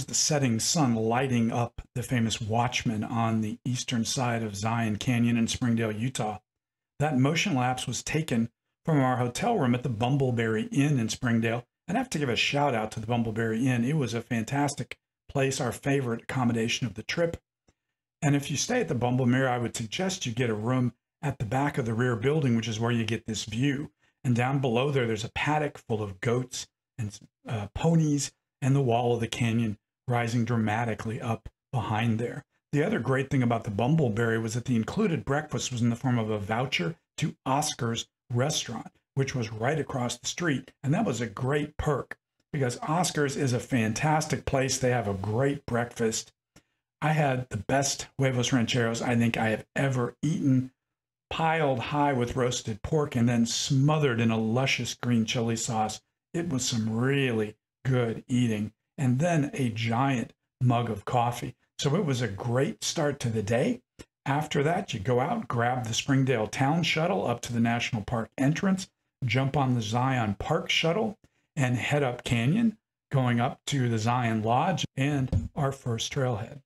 the setting sun lighting up the famous Watchman on the eastern side of Zion Canyon in Springdale, Utah. That motion lapse was taken from our hotel room at the Bumbleberry Inn in Springdale. And I have to give a shout out to the Bumbleberry Inn. It was a fantastic place, our favorite accommodation of the trip. And if you stay at the Bumbleberry, I would suggest you get a room at the back of the rear building, which is where you get this view. And down below there's a paddock full of goats and ponies, and the wall of the canyon rising dramatically up behind there. The other great thing about the Bumbleberry was that the included breakfast was in the form of a voucher to Oscar's restaurant, which was right across the street. And that was a great perk because Oscar's is a fantastic place. They have a great breakfast. I had the best huevos rancheros I think I have ever eaten, piled high with roasted pork and then smothered in a luscious green chili sauce. It was some really good eating. And then a giant mug of coffee. So it was a great start to the day. After that, you go out, grab the Springdale Town Shuttle up to the National Park entrance, jump on the Zion Park Shuttle, and head up Canyon, going up to the Zion Lodge and our first trailhead.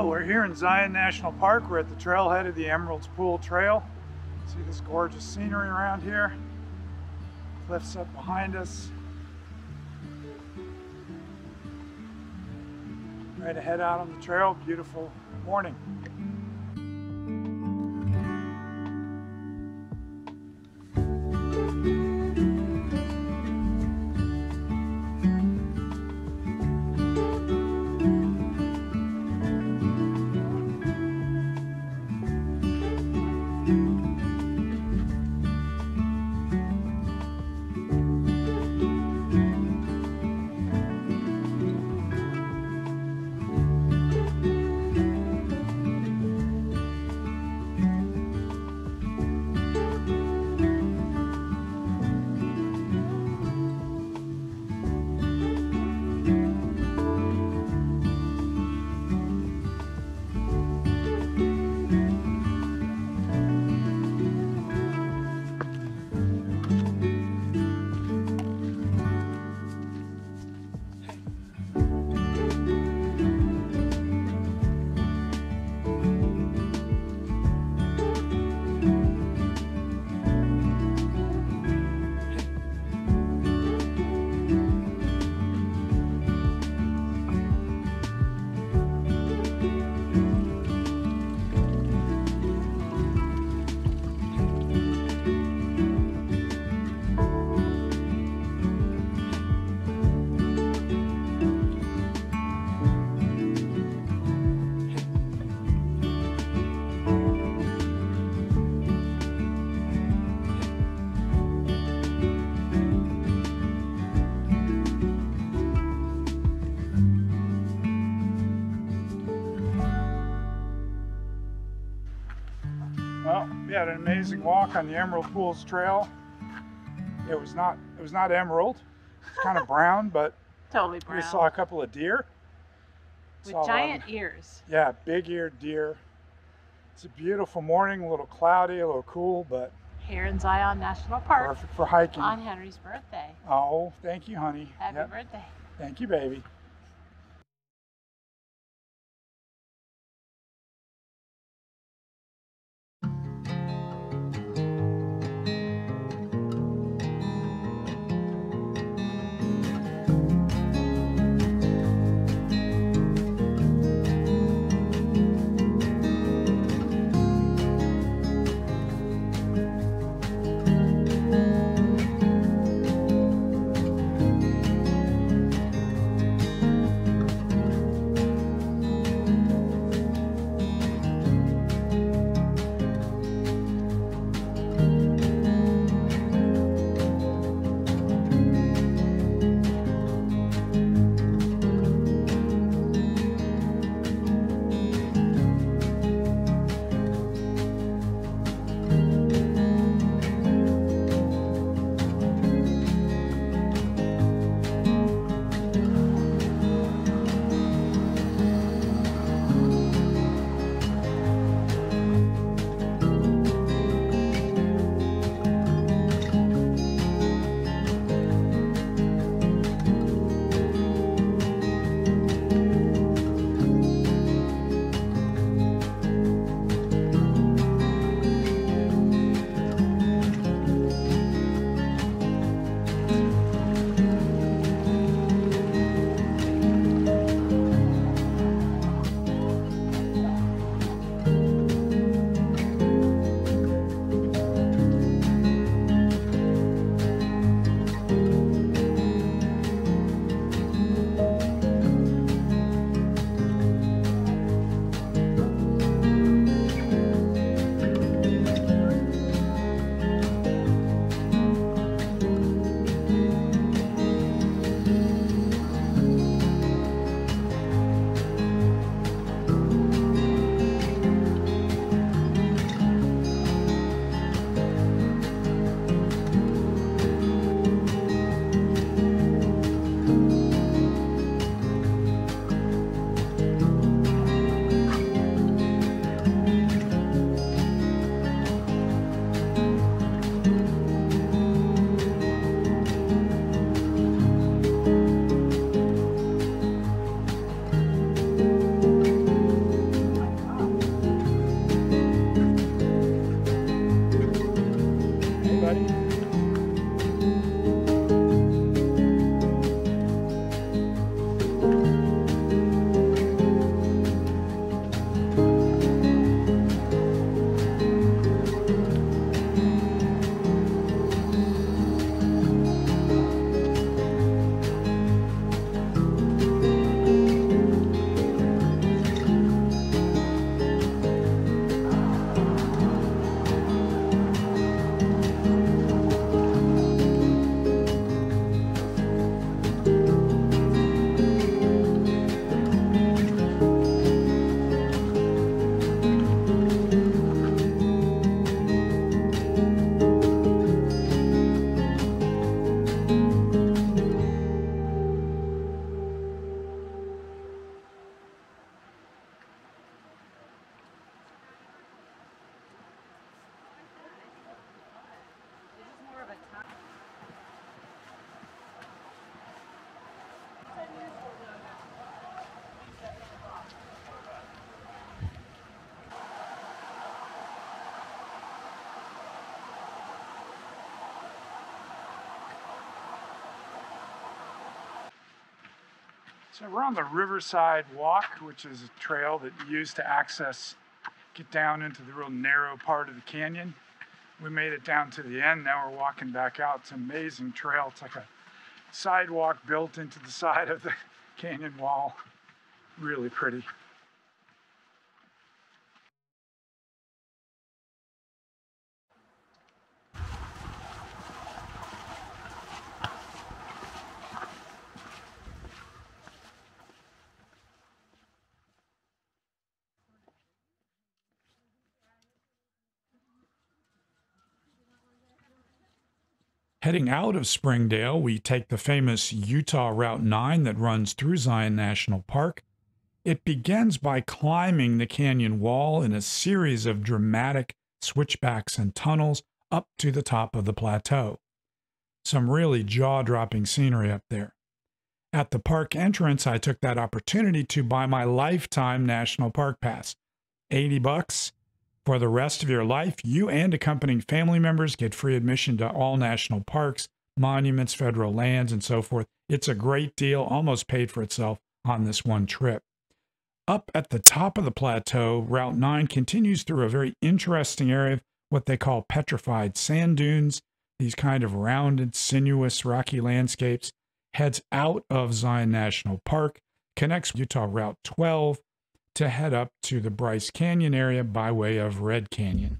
We're here in Zion National Park. We're at the trailhead of the Emerald's Pool Trail. See this gorgeous scenery around here. Cliffs up behind us. Right ahead out on the trail. Beautiful morning. Well, we had an amazing walk on the Emerald Pools Trail. It was not emerald. It's kind of brown, but totally brown. We saw a couple of deer. With giant ears. Yeah, big-eared deer. It's a beautiful morning, a little cloudy, a little cool, but here in Zion National Park. Perfect for hiking. On Henry's birthday. Oh, thank you, honey. Happy birthday. Thank you, baby. So we're on the Riverside Walk, which is a trail that you use to get down into the real narrow part of the canyon. We made it down to the end. Now we're walking back out. It's an amazing trail. It's like a sidewalk built into the side of the canyon wall. Really pretty. Heading out of Springdale, we take the famous Utah Route 9 that runs through Zion National Park. It begins by climbing the canyon wall in a series of dramatic switchbacks and tunnels up to the top of the plateau. Some really jaw-dropping scenery up there. At the park entrance, I took that opportunity to buy my lifetime National Park Pass. $80. For the rest of your life, you and accompanying family members get free admission to all national parks, monuments, federal lands, and so forth. It's a great deal, almost paid for itself on this one trip. Up at the top of the plateau, Route 9 continues through a very interesting area of what they call petrified sand dunes, these kind of rounded, sinuous, rocky landscapes, heads out of Zion National Park, connects Utah Route 12, to head up to the Bryce Canyon area by way of Red Canyon.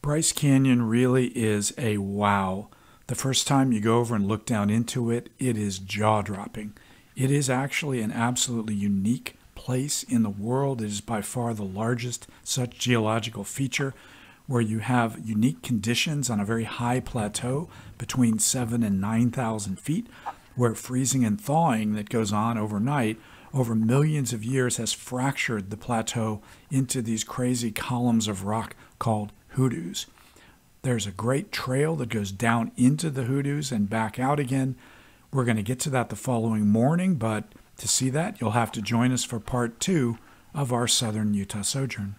Bryce Canyon really is a wow. The first time you go over and look down into it, it is jaw-dropping. It is actually an absolutely unique place in the world. It is by far the largest such geological feature, where you have unique conditions on a very high plateau between 7,000 and 9,000 feet, where freezing and thawing that goes on overnight over millions of years has fractured the plateau into these crazy columns of rock called hoodoos. There's a great trail that goes down into the hoodoos and back out again. We're going to get to that the following morning, but to see that, you'll have to join us for part 2 of our Southern Utah sojourn.